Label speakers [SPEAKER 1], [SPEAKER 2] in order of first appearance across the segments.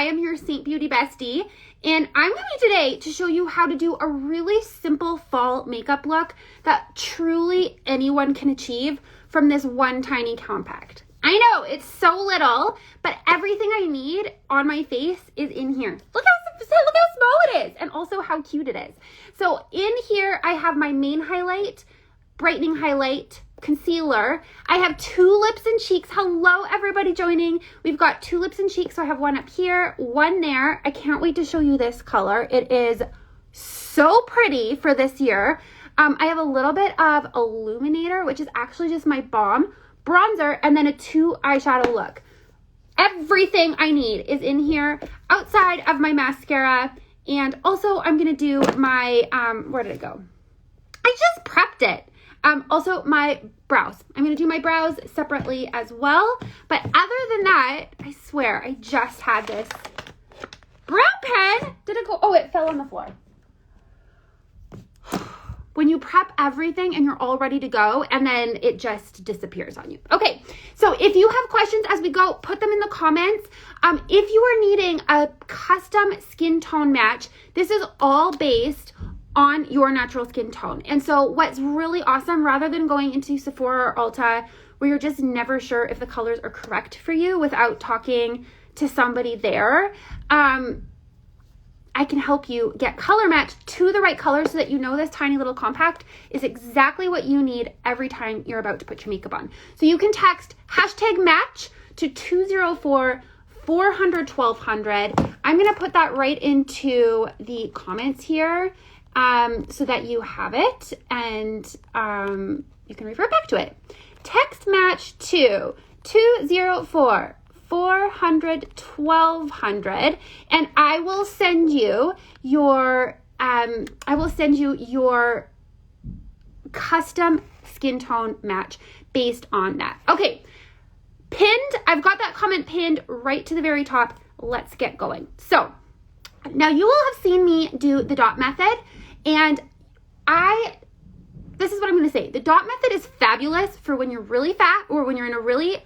[SPEAKER 1] I am your Saint Beauty bestie, and I'm coming today to show you how to do a really simple fall makeup look that truly anyone can achieve from this one tiny compact. I know, it's so little, but everything I need on my face is in here. Look how small it is, and also how cute it is. So in here, I have my main highlight, brightening highlight, concealer. I have 2 lips and cheeks. Hello, everybody joining. We've got 2 lips and cheeks, so I have one up here, one there. I can't wait to show you this color. It is so pretty for this year. I have a little bit of illuminator, which is actually just my balm, bronzer, and then a 2 eyeshadow look. Everything I need is in here outside of my mascara. And also I'm going to do my, where did it go? I just prepped it. Also my brows. I'm going to do my brows separately as well. But other than that, I swear I just had this brow pen. Did it go? Oh, it fell on the floor. When you prep everything and you're all ready to go, and then it just disappears on you. Okay, so if you have questions as we go, put them in the comments. If you are needing a custom skin tone match, this is all based on your natural skin tone. And so what's really awesome, rather than going into Sephora or Ulta, where you're just never sure if the colors are correct for you without talking to somebody there, I can help you get color matched to the right color so that you know this tiny little compact is exactly what you need every time you're about to put your makeup on. So you can text #match to 204-400-1200. I'm going to put that right into the comments here so that you have it and you can refer back to it. Text match to 204-400-1200, and I will send you your custom skin tone match based on that. Okay, pinned, I've got that comment pinned right to the very top. Let's get going. So now you will have seen me do the dot method, and this is what I'm going to say. The dot method is fabulous for when you're really fat or when you're in a really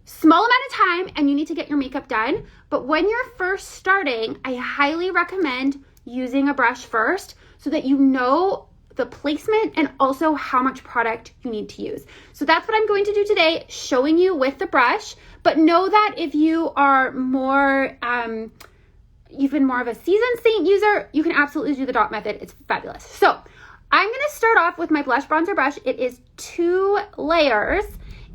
[SPEAKER 1] small amount of time and you need to get your makeup done. But when you're first starting, I highly recommend using a brush first so that you know the placement and also how much product you need to use. So that's what I'm going to do today, showing you with the brush. But know that if you are more, you've been more of a seasoned Saint user, you can absolutely do the dot method. It's fabulous. So I'm going to start off with my blush bronzer brush. It is 2 layers.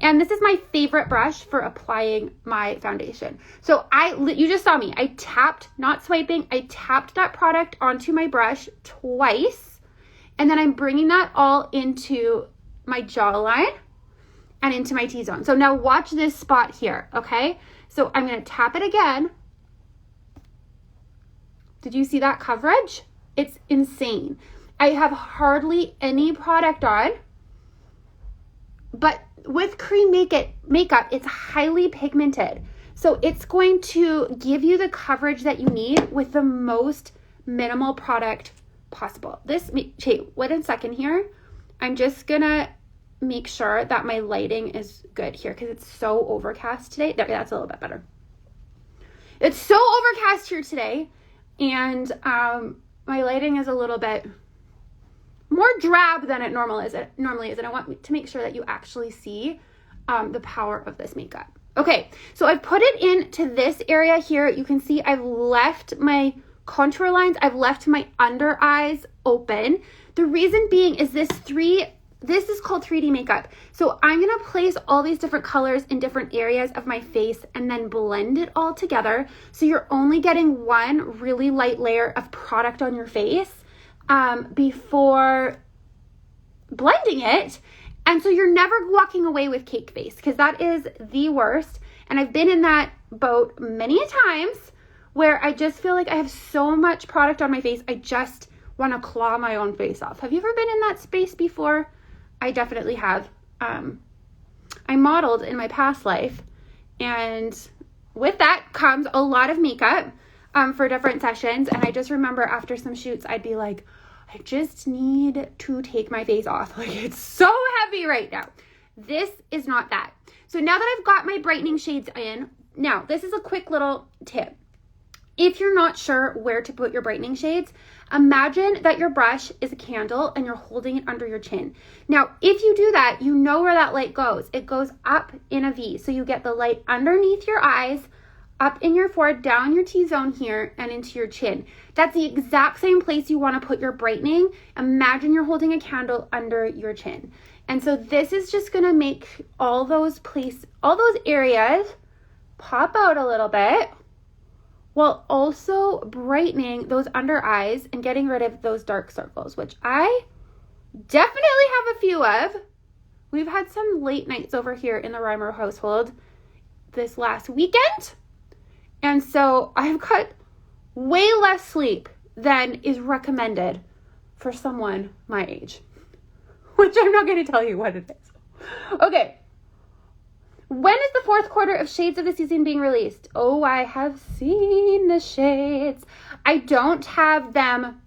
[SPEAKER 1] And this is my favorite brush for applying my foundation. So you just saw me. I tapped, not swiping, I tapped that product onto my brush twice. And then I'm bringing that all into my jawline and into my T-zone. So now watch this spot here, okay? So I'm going to tap it again. Did you see that coverage? It's insane. I have hardly any product on, but with cream makeup, it's highly pigmented. So it's going to give you the coverage that you need with the most minimal product possible. Wait 1 second here. I'm just gonna make sure that my lighting is good here because it's so overcast today. There, that's a little bit better. It's so overcast here today, and my lighting is a little bit more drab than it normally is, and I want to make sure that you actually see the power of this makeup. Okay, so I've put it into this area here. You can see I've left my contour lines, I've left my under eyes open. The reason being is this is called 3D makeup. So I'm gonna place all these different colors in different areas of my face and then blend it all together. So you're only getting one really light layer of product on your face before blending it. And so you're never walking away with cake face, because that is the worst. And I've been in that boat many times where I just feel like I have so much product on my face, I just want to claw my own face off. Have you ever been in that space before? I definitely have. I modeled in my past life, and with that comes a lot of makeup for different sessions. And I just remember after some shoots, I'd be like, I just need to take my face off. Like, it's so heavy right now. This is not that. So now that I've got my brightening shades in, now this is a quick little tip. If you're not sure where to put your brightening shades, imagine that your brush is a candle and you're holding it under your chin. Now, if you do that, you know where that light goes. It goes up in a V. So you get the light underneath your eyes, up in your forehead, down your T-zone here, and into your chin. That's the exact same place you want to put your brightening. Imagine you're holding a candle under your chin. And so this is just going to make all those areas pop out a little bit, while also brightening those under eyes and getting rid of those dark circles, which I definitely have a few of. We've had some late nights over here in the Reimer household this last weekend. And so I've got way less sleep than is recommended for someone my age, which I'm not going to tell you what it is. Okay. When is the fourth quarter of Shades of the Season being released? Oh, I have seen the shades. I don't have them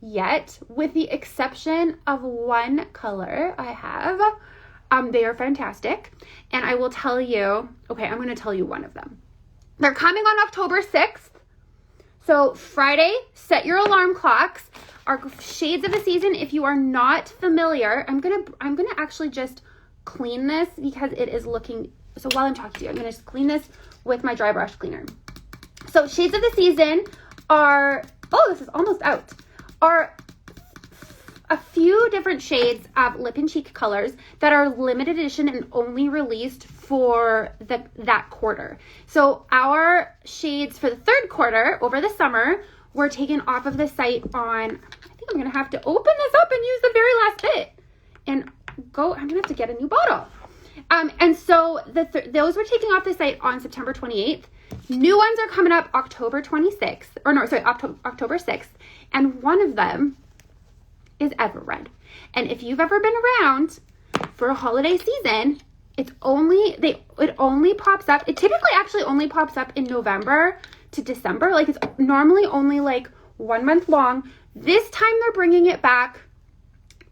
[SPEAKER 1] yet, with the exception of one color I have. They are fantastic. And I will tell you, okay, I'm going to tell you one of them. They're coming on October 6th. So Friday, set your alarm clocks. Our Shades of the Season, if you are not familiar, I'm gonna actually just clean this because it is looking, so while I'm talking to you, I'm going to just clean this with my dry brush cleaner. So Shades of the Season are, oh, this is almost out, are a few different shades of lip and cheek colors that are limited edition and only released for that quarter. So our shades for the third quarter over the summer were taken off of the site on, I think I'm going to have to open this up and use the very last bit. And I'm going to have to get a new bottle. And so those were taken off the site on September 28th. New ones are coming up October 26th, October 6th. And one of them is Everred. And if you've ever been around for a holiday season, it only pops up. It typically actually only pops up in November to December. Like, it's normally only like 1 month long. This time they're bringing it back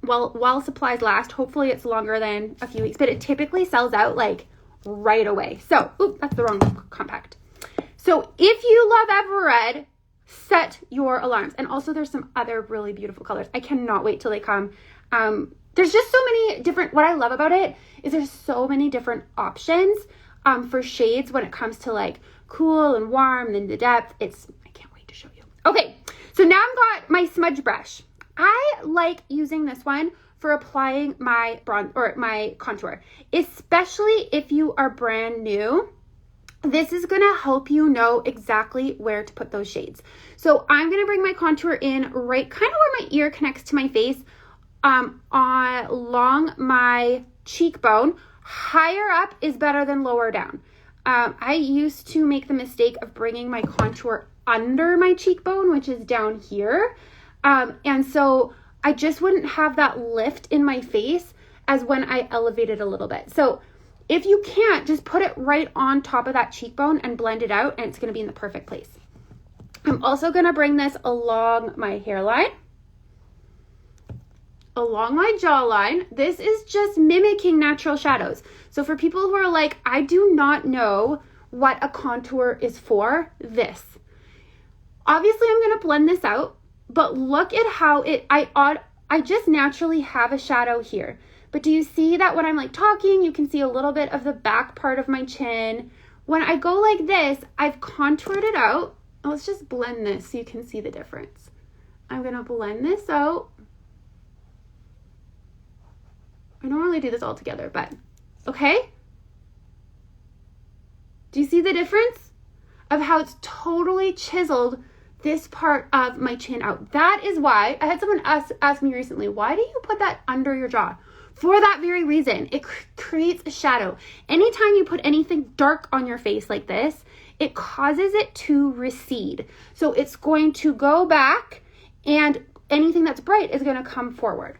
[SPEAKER 1] while supplies last. Hopefully it's longer than a few weeks, but it typically sells out like right away. So, oops, that's the wrong compact. So if you love Everred, set your alarms. And also there's some other really beautiful colors. I cannot wait till they come. There's just so many different, what I love about it is there's so many different options for shades when it comes to like cool and warm and the depth. I can't wait to show you. Okay, so now I've got my smudge brush. I like using this one for applying my my contour, especially if you are brand new. This is going to help you know exactly where to put those shades. So I'm going to bring my contour in right kind of where my ear connects to my face, along my cheekbone. Higher up is better than lower down. I used to make the mistake of bringing my contour under my cheekbone, which is down here. And so I just wouldn't have that lift in my face as when I elevated a little bit. So if you can't, just put it right on top of that cheekbone and blend it out, and it's going to be in the perfect place. I'm also going to bring this along my hairline, along my jawline. This is just mimicking natural shadows. So for people who are like, I do not know what a contour is for, this. Obviously, I'm going to blend this out, but look at how I just naturally have a shadow here. But do you see that when I'm like talking, you can see a little bit of the back part of my chin. When I go like this, I've contoured it out. Let's just blend this so you can see the difference. I'm going to blend this out. I don't really do this all together, but okay. Do you see the difference of how it's totally chiseled this part of my chin out? That is why I had someone ask me recently, why do you put that under your jaw? For that very reason, it creates a shadow. Anytime you put anything dark on your face like this, it causes it to recede. So it's going to go back, and anything that's bright is going to come forward.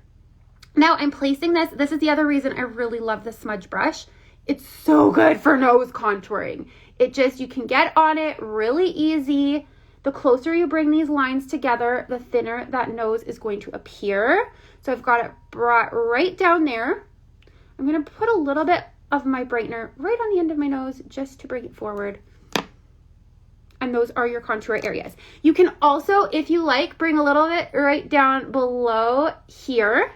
[SPEAKER 1] Now I'm placing this. This is the other reason I really love the smudge brush. It's so good for nose contouring. You can get on it really easy. The closer you bring these lines together, the thinner that nose is going to appear. So I've got it brought right down there. I'm going to put a little bit of my brightener right on the end of my nose just to bring it forward. And and those are your contour areas. You can also, if you like, bring a little bit right down below here.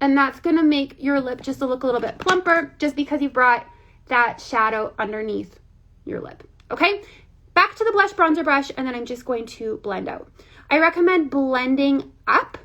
[SPEAKER 1] And that's gonna make your lip just look a little bit plumper just because you brought that shadow underneath your lip, okay? Back to the blush bronzer brush, and then I'm just going to blend out. I recommend blending up.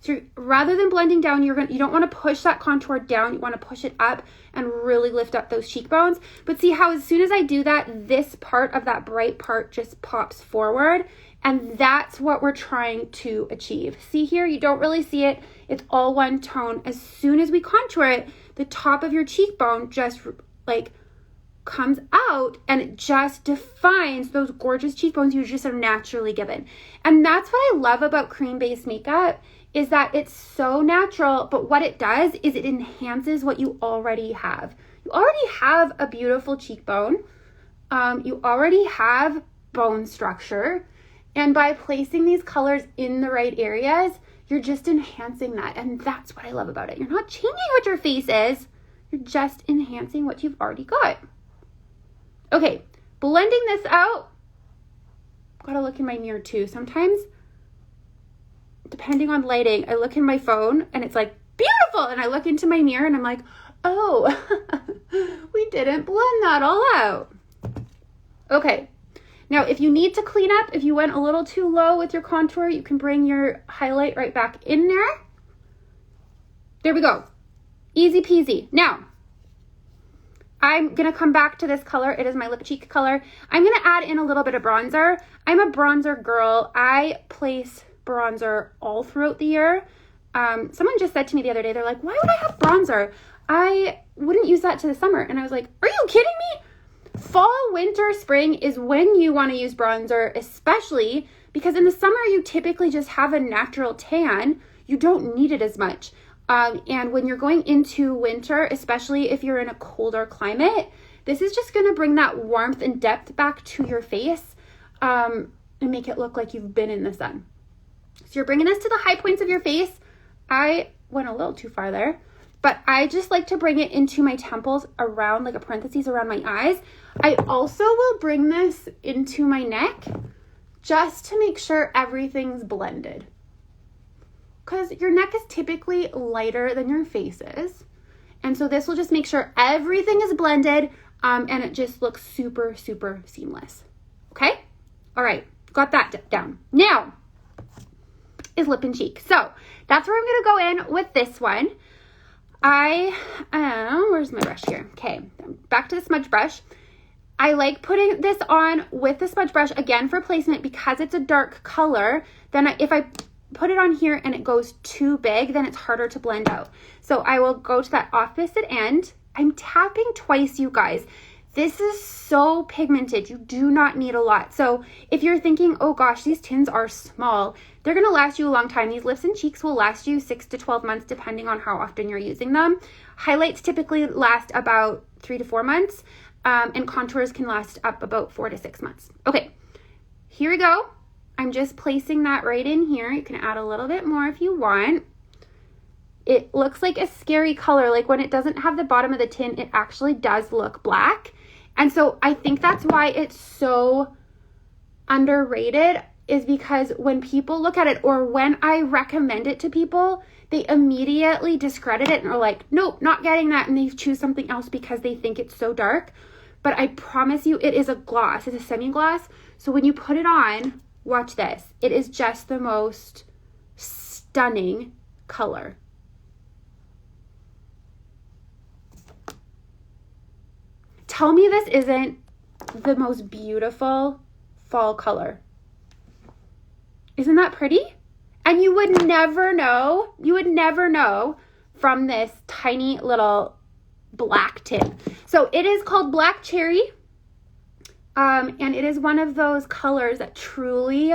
[SPEAKER 1] So rather than blending down, you don't want to push that contour down. You want to push it up and really lift up those cheekbones. But see how as soon as I do that, this part of that bright part just pops forward. And that's what we're trying to achieve. See here, you don't really see it. It's all one tone. As soon as we contour it, the top of your cheekbone just like comes out and it just defines those gorgeous cheekbones you just are naturally given. And that's what I love about cream-based makeup, is that it's so natural, but what it does is it enhances what you already have. You already have a beautiful cheekbone. You already have bone structure. And by placing these colors in the right areas, you're just enhancing that. And that's what I love about it. You're not changing what your face is. You're just enhancing what you've already got. Okay, blending this out. Gotta look in my mirror too. Sometimes, depending on lighting, I look in my phone and it's like, beautiful. And I look into my mirror and I'm like, oh, we didn't blend that all out. Okay. Now, if you need to clean up, if you went a little too low with your contour, you can bring your highlight right back in there. There we go. Easy peasy. Now, I'm going to come back to this color. It is my lip cheek color. I'm going to add in a little bit of bronzer. I'm a bronzer girl. I place bronzer all throughout the year. Someone just said to me the other day, they're like, why would I have bronzer? I wouldn't use that to the summer. And I was like, are you kidding me? Fall, winter, spring is when you want to use bronzer, especially because in the summer you typically just have a natural tan. You don't need it as much. And when you're going into winter, especially if you're in a colder climate, this is just going to bring that warmth and depth back to your face and make it look like you've been in the sun. So you're bringing this to the high points of your face. I went a little too far there, but I just like to bring it into my temples around, like a parentheses around my eyes. I also will bring this into my neck just to make sure everything's blended. Because your neck is typically lighter than your face is. And so this will just make sure everything is blended and it just looks super, super seamless. Okay? All right. Got that down. Now is lip and cheek. So that's where I'm going to go in with this one. Where's my brush here? Okay. Back to the smudge brush. I like putting this on with the smudge brush again for placement because it's a dark color. Then if I put it on here and it goes too big, then it's harder to blend out. So I will go to that opposite end. I'm tapping twice, you guys. This is so pigmented. You do not need a lot. So if you're thinking, oh gosh, these tins are small, they're going to last you a long time. These lips and cheeks will last you 6 to 12 months depending on how often you're using them. Highlights typically last about 3 to 4 months, and contours can last up about 4 to 6 months. Okay, here we go. I'm just placing that right in here. You can add a little bit more if you want. It looks like a scary color. Like when it doesn't have the bottom of the tin, it actually does look black. And so I think that's why it's so underrated, is because when people look at it or when I recommend it to people, they immediately discredit it and are like, nope, not getting that. And they choose something else because they think it's so dark. But I promise you, it is a gloss. It's a semi-gloss. So when you put it on, watch this. It is just the most stunning color. Tell me this isn't the most beautiful fall color. Isn't that pretty? And you would never know from this tiny little black tin. So it is called Black Cherry. And it is one of those colors that truly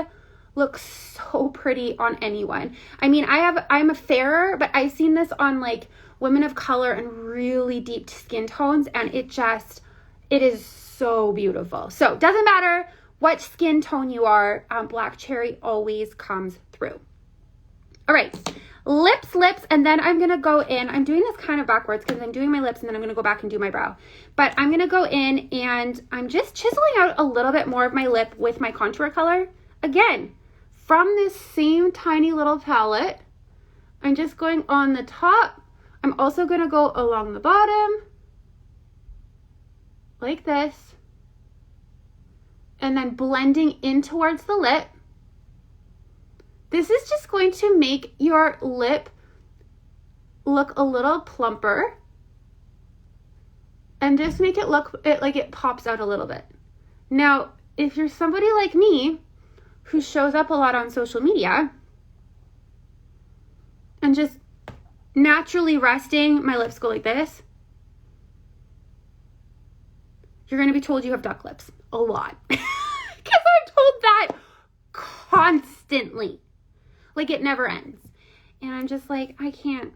[SPEAKER 1] looks so pretty on anyone. I mean, I'm a fairer, but I've seen this on like women of color and really deep skin tones, and it is so beautiful. So it doesn't matter what skin tone you are, Black Cherry always comes through. All right, lips, and then I'm going to go in. I'm doing this kind of backwards because I'm doing my lips and then I'm going to go back and do my brow. But I'm going to go in and I'm just chiseling out a little bit more of my lip with my contour color. Again, from this same tiny little palette, I'm just going on the top. I'm also going to go along the bottom like this, and then blending in towards the lip. This is just going to make your lip look a little plumper and just make it look like it pops out a little bit. Now, if you're somebody like me who shows up a lot on social media and just naturally resting, my lips go like this, you're going to be told you have duck lips a lot. Because I'm told that constantly. Like, it never ends. And I'm just like, I can't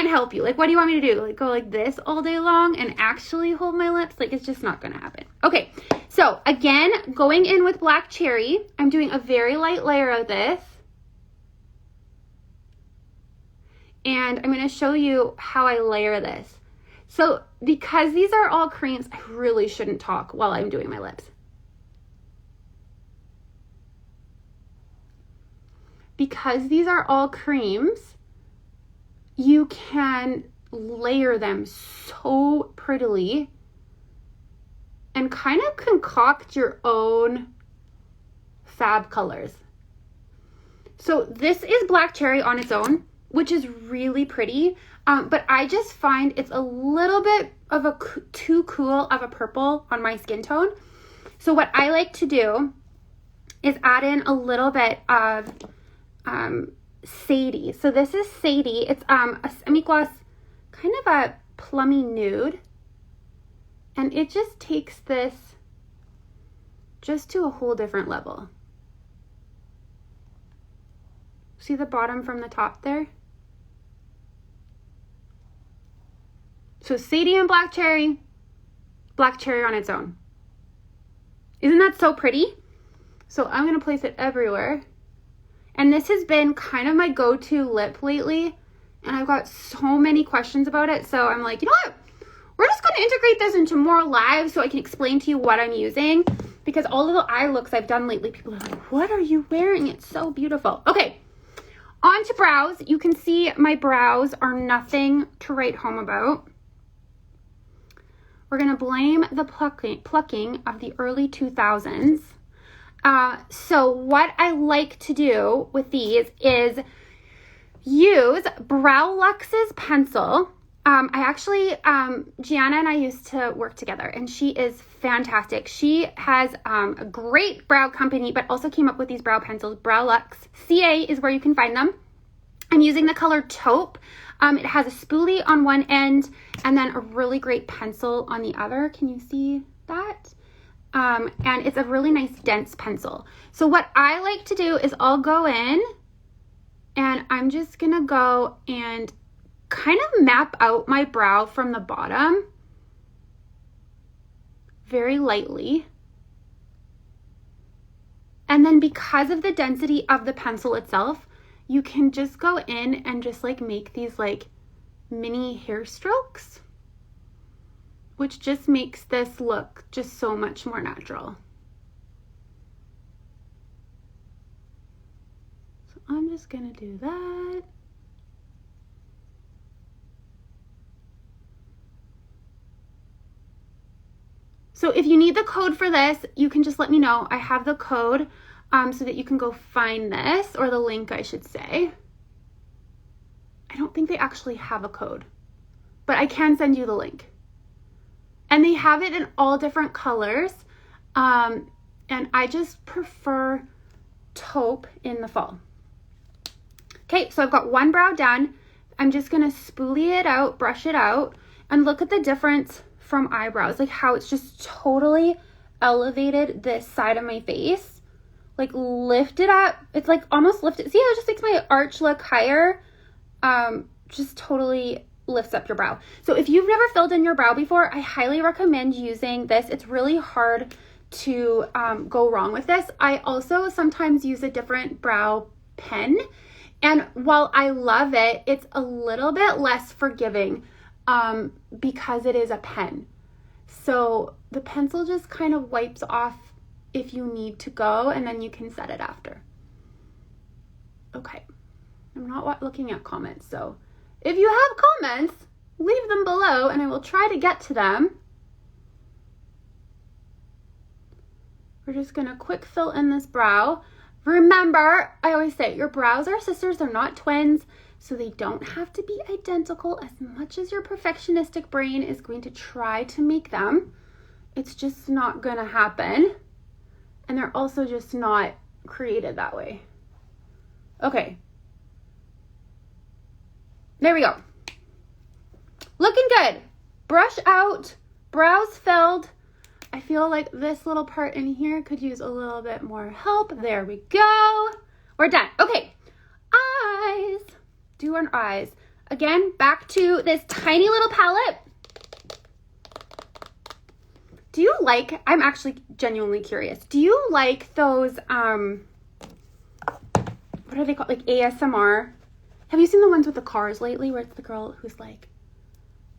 [SPEAKER 1] help you. Like, what do you want me to do? Like, go like this all day long and actually hold my lips? Like, it's just not going to happen. Okay, so again, going in with Black Cherry, I'm doing a very light layer of this. And I'm going to show you how I layer this. So because these are all creams, I really shouldn't talk while I'm doing my lips. Because these are all creams, you can layer them so prettily and kind of concoct your own fab colors. So this is Black Cherry on its own, which is really pretty. But I just find it's a little bit of a too cool of a purple on my skin tone. So what I like to do is add in a little bit of Sadie. So this is Sadie. It's a semi-gloss, kind of a plummy nude. And it just takes this just to a whole different level. See the bottom from the top there? So Sadie and Black Cherry on its own. Isn't that so pretty? So I'm going to place it everywhere. And this has been kind of my go-to lip lately. And I've got so many questions about it. So I'm like, you know what? We're just going to integrate this into more lives so I can explain to you what I'm using. Because all of the eye looks I've done lately, people are like, what are you wearing? It's so beautiful. Okay, on to brows. You can see my brows are nothing to write home about. We're going to blame the plucking of the early 2000s. So what I like to do with these is use BrowLux's pencil. Gianna and I used to work together, and she is fantastic. She has a great brow company, but also came up with these brow pencils. BrowLux CA is where you can find them. I'm using the color Taupe. It has a spoolie on one end and then a really great pencil on the other. Can you see that? And it's a really nice dense pencil. So what I like to do is I'll go in and I'm just gonna go and kind of map out my brow from the bottom very lightly. And then because of the density of the pencil itself, you can just go in and just like make these like mini hair strokes, which just makes this look just so much more natural. So I'm just gonna do that. So if you need the code for this, you can just let me know. I have the code so that you can go find this, or the link I should say. I don't think they actually have a code, but I can send you the link. And they have it in all different colors. And I just prefer taupe in the fall. Okay, so I've got one brow done. I'm just gonna spoolie it out, brush it out, and look at the difference from eyebrows, like how it's just totally elevated this side of my face. Like lift it up. It's like almost lifted. See how it just makes my arch look higher? Just totally lifts up your brow. So if you've never filled in your brow before, I highly recommend using this. It's really hard to go wrong with this. I also sometimes use a different brow pen, And while I love it, it's a little bit less forgiving because it is a pen. So the pencil just kind of wipes off if you need to go, and then you can set it after. Okay, I'm not looking at comments, so if you have comments, leave them below and I will try to get to them. We're just gonna quick fill in this brow. Remember, I always say your brows are sisters, they're not twins, so they don't have to be identical as much as your perfectionistic brain is going to try to make them. It's just not gonna happen. And they're also just not created that way. Okay. There we go. Looking good. Brush out, brows filled. I feel like this little part in here could use a little bit more help. There we go. We're done. Okay, eyes. Do our eyes. Again, back to this tiny little palette. Do you like, I'm actually genuinely curious, do you like those, what are they called, like ASMR? Have you seen the ones with the cars lately where it's the girl who's like,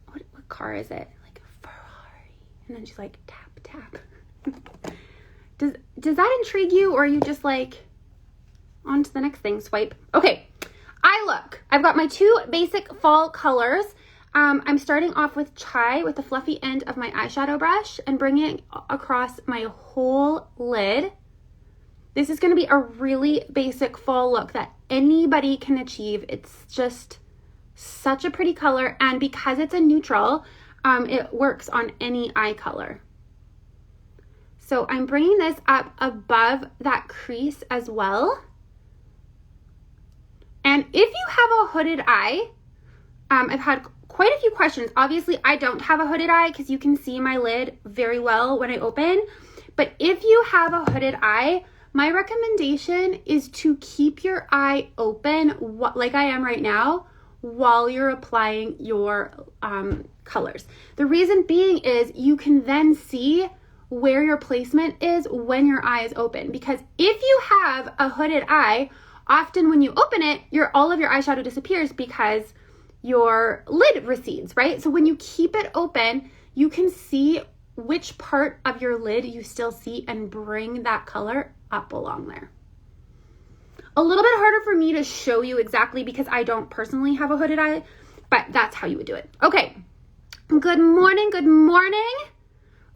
[SPEAKER 1] what car is it? Like a Ferrari. And then she's like, tap, tap. Does that intrigue you, or are you just like, on to the next thing, swipe? Okay, I've got my two basic fall colors. I'm starting off with Chai with the fluffy end of my eyeshadow brush and bringing it across my whole lid. This is going to be a really basic fall look that anybody can achieve. It's just such a pretty color, and because it's a neutral, it works on any eye color. So I'm bringing this up above that crease as well. And if you have a hooded eye, I've had quite a few questions. Obviously, I don't have a hooded eye because you can see my lid very well when I open. But if you have a hooded eye, my recommendation is to keep your eye open like I am right now while you're applying your colors. The reason being is you can then see where your placement is when your eye is open. Because if you have a hooded eye, often when you open it, all of your eyeshadow disappears because your lid recedes, right? So when you keep it open, you can see which part of your lid you still see and bring that color up along there. A little bit harder for me to show you exactly because I don't personally have a hooded eye, but that's how you would do it. Okay, good morning, good morning.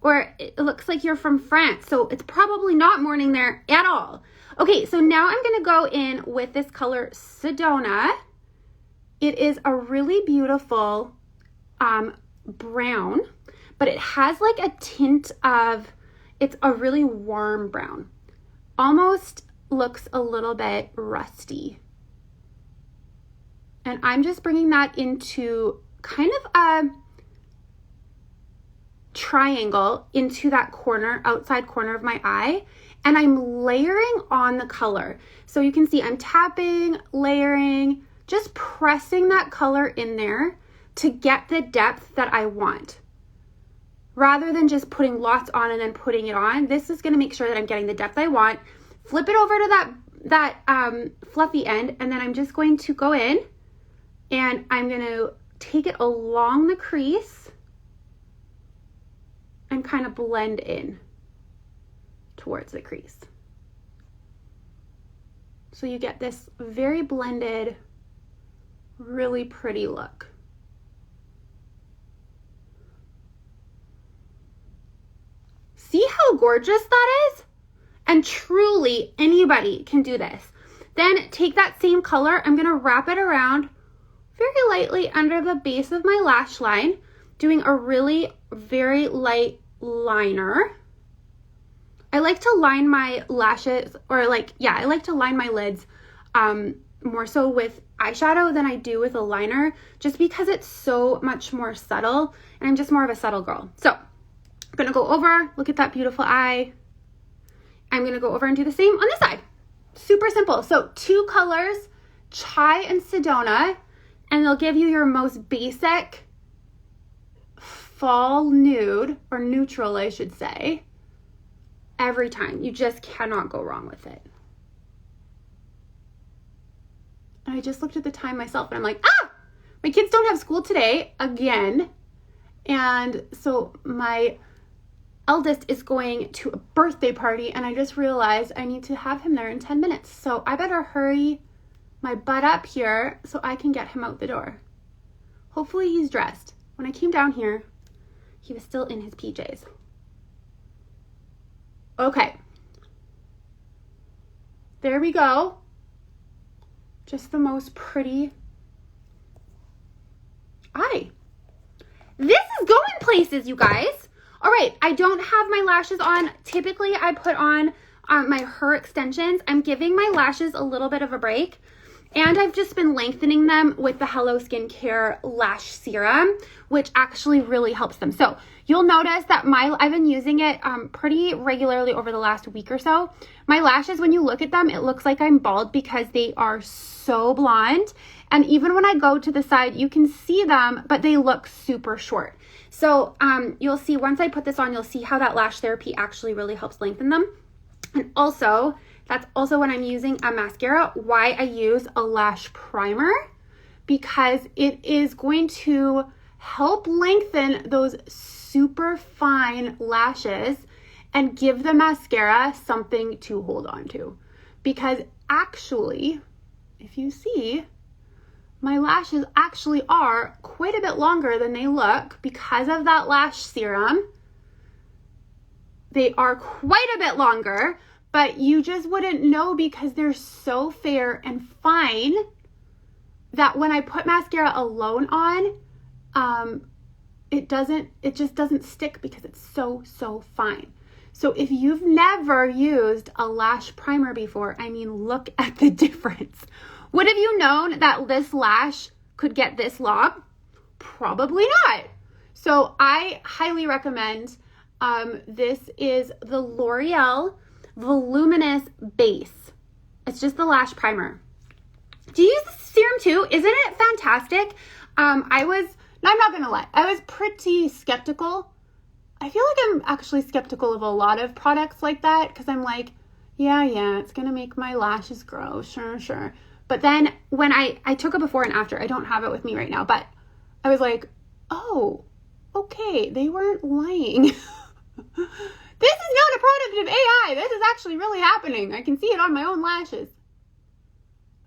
[SPEAKER 1] Or it looks like you're from France, so it's probably not morning there at all. Okay, so now I'm gonna go in with this color Sedona. It is a really beautiful brown, but it has like a tint of, it's a really warm brown. Almost looks a little bit rusty. And I'm just bringing that into kind of a triangle into that corner, outside corner of my eye. And I'm layering on the color. So you can see I'm tapping, layering, just pressing that color in there to get the depth that I want. Rather than just putting lots on and then putting it on, this is gonna make sure that I'm getting the depth I want. Flip it over to that fluffy end, and then I'm just going to go in and I'm gonna take it along the crease and kind of blend in towards the crease. So you get this very blended, really pretty look. See how gorgeous that is? And truly anybody can do this. Then take that same color, I'm gonna wrap it around very lightly under the base of my lash line, doing a really very light liner. I like to line my lashes, or I like to line my lids more so with eyeshadow than I do with a liner, just because it's so much more subtle, and I'm just more of a subtle girl. So I'm gonna go over, look at that beautiful eye. I'm gonna go over and do the same on this side. Super simple. So 2 colors, Chai and Sedona, and they'll give you your most basic fall nude, or neutral I should say, every time. You just cannot go wrong with it. And I just looked at the time myself and I'm like, my kids don't have school today again. And so my eldest is going to a birthday party and I just realized I need to have him there in 10 minutes. So I better hurry my butt up here so I can get him out the door. Hopefully he's dressed. When I came down here, he was still in his PJs. Okay. There we go. Just the most pretty eye. This is going places, you guys. All right, I don't have my lashes on. Typically, I put on my Her extensions. I'm giving my lashes a little bit of a break. And I've just been lengthening them with the Hello Skincare Lash Serum, which actually really helps them. So you'll notice that I've been using it pretty regularly over the last week or so. My lashes, when you look at them, it looks like I'm bald because they are so blonde. And even when I go to the side, you can see them, but they look super short. So you'll see once I put this on, you'll see how that lash therapy actually really helps lengthen them. And also, that's also when I'm using a mascara, why I use a lash primer, because it is going to help lengthen those super fine lashes and give the mascara something to hold on to. Because actually, if you see, my lashes actually are quite a bit longer than they look because of that lash serum. They are quite a bit longer, but you just wouldn't know because they're so fair and fine that when I put mascara alone on, it just doesn't stick because it's so fine. So if you've never used a lash primer before, I mean, look at the difference. Would have you known that this lash could get this long? Probably not. So I highly recommend, this is the L'Oreal Voluminous Base. It's just the lash primer. Do you use the serum too? Isn't it fantastic? I'm not gonna lie, I was pretty skeptical. I feel like I'm actually skeptical of a lot of products like that because I'm like, yeah, it's gonna make my lashes grow, sure. But then when I took a before and after, I don't have it with me right now, but I was like, oh, okay, they weren't lying. This is not a product of AI. This is actually really happening. I can see it on my own lashes.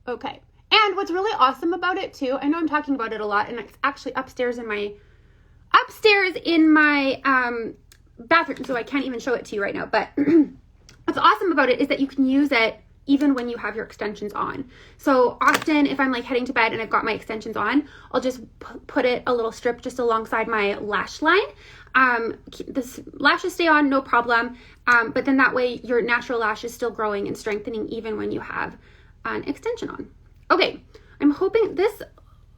[SPEAKER 1] Okay. And what's really awesome about it too, I know I'm talking about it a lot, and it's actually upstairs in my bathroom, so I can't even show it to you right now. But what's awesome about it is that you can use it even when you have your extensions on. So often if I'm like heading to bed and I've got my extensions on, I'll just put it a little strip just alongside my lash line. The lashes stay on, no problem. But then that way your natural lash is still growing and strengthening even when you have an extension on. Okay, I'm hoping this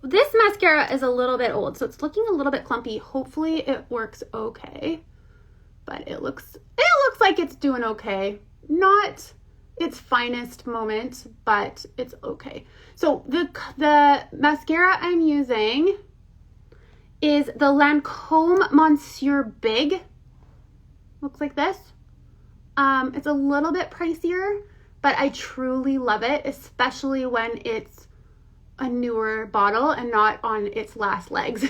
[SPEAKER 1] mascara is a little bit old, so it's looking a little bit clumpy. Hopefully it works okay, but it looks like it's doing okay. Not its finest moment, but it's okay. So the mascara I'm using is the Lancome Monsieur Big. Looks like this. It's a little bit pricier, but I truly love it, especially when it's a newer bottle and not on its last legs.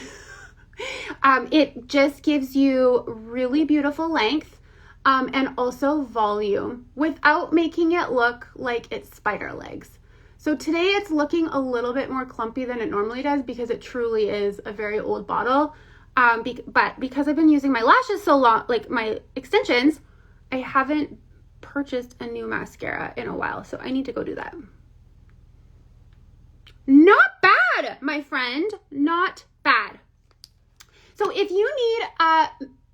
[SPEAKER 1] It just gives you really beautiful length and also volume without making it look like it's spider legs. So today it's looking a little bit more clumpy than it normally does because it truly is a very old bottle. But because I've been using my lashes so long, like my extensions, I haven't purchased a new mascara in a while. So I need to go do that. Not bad, my friend, not bad. So if you need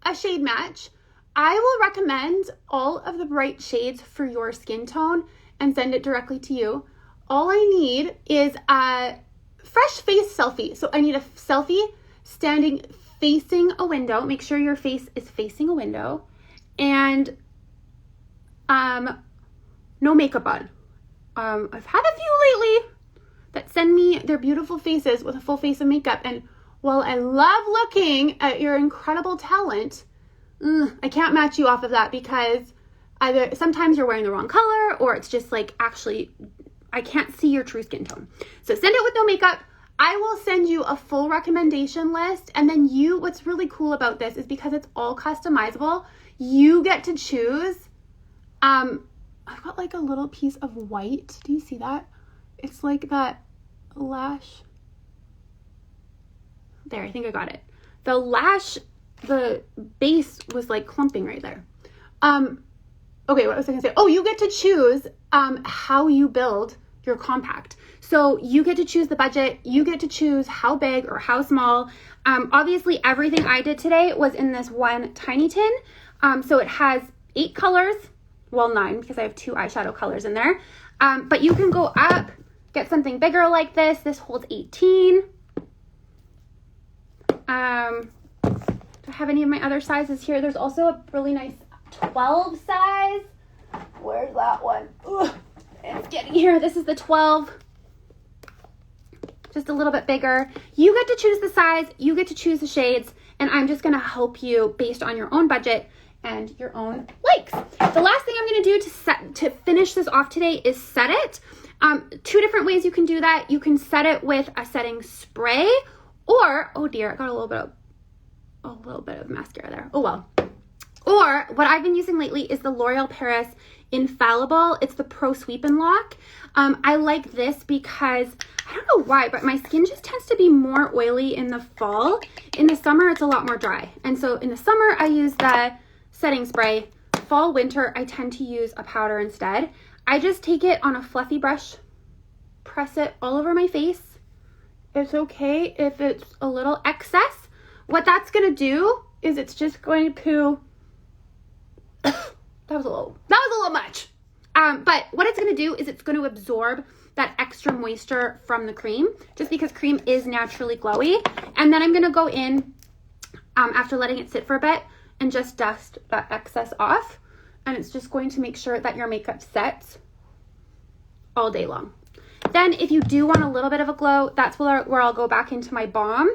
[SPEAKER 1] a shade match, I will recommend all of the bright shades for your skin tone and send it directly to you. All I need is a fresh face selfie. So I need a selfie standing facing a window. Make sure your face is facing a window. And no makeup on. I've had a few lately that send me their beautiful faces with a full face of makeup. And while I love looking at your incredible talent, I can't match you off of that because either sometimes you're wearing the wrong color or it's just like actually I can't see your true skin tone. So send it with no makeup. I will send you a full recommendation list. And then what's really cool about this is because it's all customizable, you get to choose. I've got like a little piece of white. Do you see that? It's like that lash. There, I think I got it. The lash, the base was like clumping right there. Okay, what was I gonna say? Oh, you get to choose how you build your compact. So you get to choose the budget, you get to choose how big or how small. Obviously everything I did today was in this one tiny tin. So it has 8 colors, well 9 because I have 2 eyeshadow colors in there. But you can go up, get something bigger like this. This holds 18. Do I have any of my other sizes here? There's also a really nice 12 size. Where's that one? Ugh, it's getting here. This is the 12. Just a little bit bigger. You get to choose the size, you get to choose the shades, and I'm just gonna help you based on your own budget and your own likes. The last thing I'm gonna do to finish this off today is set it. 2 different ways you can do that. You can set it with a setting spray, or, oh dear, I got a little bit of mascara there. Oh well. Or what I've been using lately is the L'Oreal Paris Infallible. It's the Pro Sweep and Lock. I like this because, I don't know why, but my skin just tends to be more oily in the fall. In the summer, it's a lot more dry. And so in the summer, I use the setting spray. Fall, winter, I tend to use a powder instead. I just take it on a fluffy brush, press it all over my face. It's okay if it's a little excess. What that's gonna do is it's just going to, that was a little much. But what it's gonna do is it's gonna absorb that extra moisture from the cream, just because cream is naturally glowy. And then I'm gonna go in after letting it sit for a bit and just dust that excess off. And it's just going to make sure that your makeup sets all day long. Then if you do want a little bit of a glow, that's where I'll go back into my balm,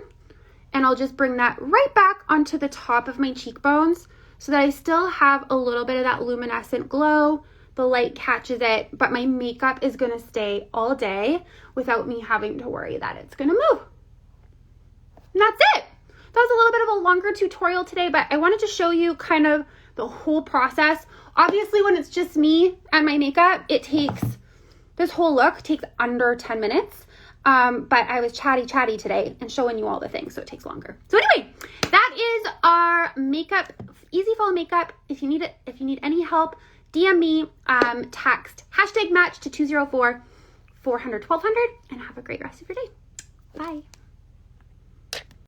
[SPEAKER 1] and I'll just bring that right back onto the top of my cheekbones so that I still have a little bit of that luminescent glow. The light catches it, but my makeup is gonna stay all day without me having to worry that it's gonna move. And that's it. That was a little bit of a longer tutorial today, but I wanted to show you kind of the whole process. Obviously, when it's just me and my makeup, this whole look takes under 10 minutes. But I was chatty today and showing you all the things, so it takes longer. So anyway, that is our makeup, easy fall makeup. If you need any help, DM me, text #match to 204-400-1200, and have a great rest of your day. Bye.